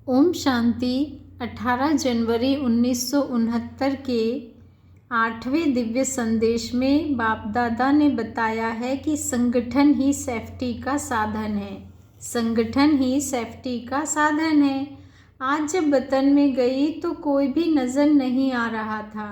ओम शांति। 18 जनवरी 1969 के 8वें दिव्य संदेश में बाप दादा ने बताया है कि संगठन ही सेफ्टी का साधन है। संगठन ही सेफ्टी का साधन है। आज जब वतन में गई तो कोई भी नज़र नहीं आ रहा था।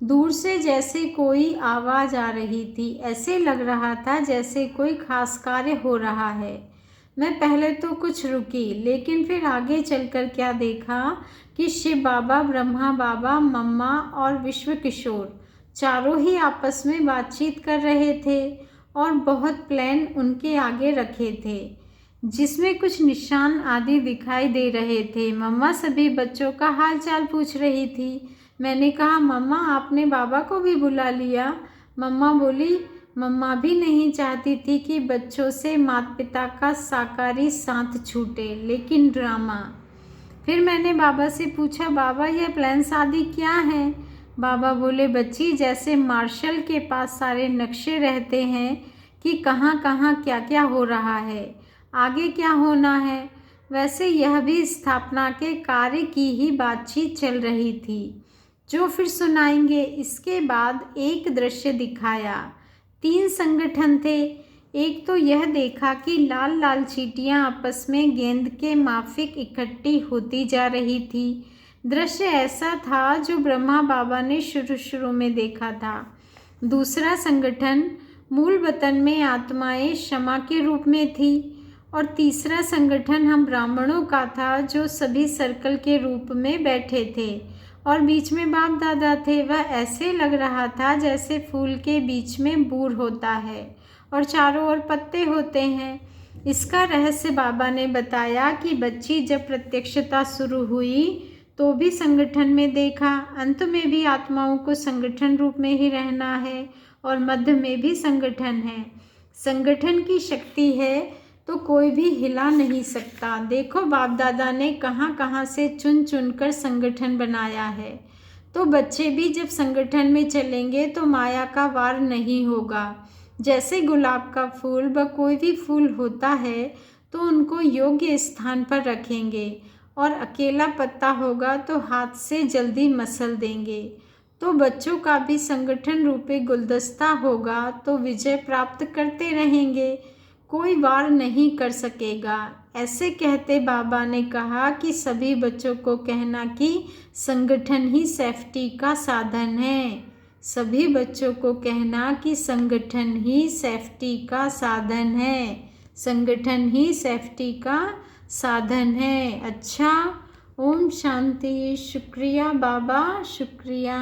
दूर से जैसे कोई आवाज़ आ रही थी, ऐसे लग रहा था जैसे कोई खास कार्य हो रहा है। मैं पहले तो कुछ रुकी, लेकिन फिर आगे चलकर क्या देखा कि शिव बाबा, ब्रह्मा बाबा, मम्मा और विश्व किशोर चारों ही आपस में बातचीत कर रहे थे और बहुत प्लान उनके आगे रखे थे जिसमें कुछ निशान आदि दिखाई दे रहे थे। मम्मा सभी बच्चों का हाल चाल पूछ रही थी। मैंने कहा, मम्मा आपने बाबा को भी बुला लिया? मम्मा बोली, मम्मा भी नहीं चाहती थी कि बच्चों से माता पिता का साकारी साथ छूटे, लेकिन ड्रामा। फिर मैंने बाबा से पूछा, बाबा यह प्लान शादी क्या है? बाबा बोले, बच्ची जैसे मार्शल के पास सारे नक्शे रहते हैं कि कहाँ कहाँ क्या क्या हो रहा है, आगे क्या होना है, वैसे यह भी स्थापना के कार्य की ही बातचीत चल रही थी, जो फिर सुनाएंगे। इसके बाद एक दृश्य दिखाया। 3 संगठन थे। एक तो यह देखा कि लाल लाल चींटियां आपस में गेंद के माफिक इकट्ठी होती जा रही थी। दृश्य ऐसा था जो ब्रह्मा बाबा ने शुरू में देखा था। दूसरा संगठन मूल वतन में आत्माएं क्षमा के रूप में थी और तीसरा संगठन हम ब्राह्मणों का था, जो सभी सर्कल के रूप में बैठे थे और बीच में बाप दादा थे। वह ऐसे लग रहा था जैसे फूल के बीच में बूर होता है और चारों ओर पत्ते होते हैं। इसका रहस्य बाबा ने बताया कि बच्ची जब प्रत्यक्षता शुरू हुई तो भी संगठन में देखा, अंत में भी आत्माओं को संगठन रूप में ही रहना है और मध्य में भी संगठन है। संगठन की शक्ति है तो कोई भी हिला नहीं सकता। देखो बाप दादा ने कहाँ कहाँ से चुन चुन कर संगठन बनाया है। तो बच्चे भी जब संगठन में चलेंगे तो माया का वार नहीं होगा। जैसे गुलाब का फूल व कोई भी फूल होता है तो उनको योग्य स्थान पर रखेंगे और अकेला पत्ता होगा तो हाथ से जल्दी मसल देंगे। तो बच्चों का भी संगठन रूपी गुलदस्ता होगा तो विजय प्राप्त करते रहेंगे, कोई वार नहीं कर सकेगा। ऐसे कहते बाबा ने कहा कि सभी बच्चों को कहना कि संगठन ही सेफ्टी का साधन है। सभी बच्चों को कहना कि संगठन ही सेफ्टी का साधन है। संगठन ही सेफ्टी का साधन है। अच्छा, ओम शांति। शुक्रिया बाबा, शुक्रिया।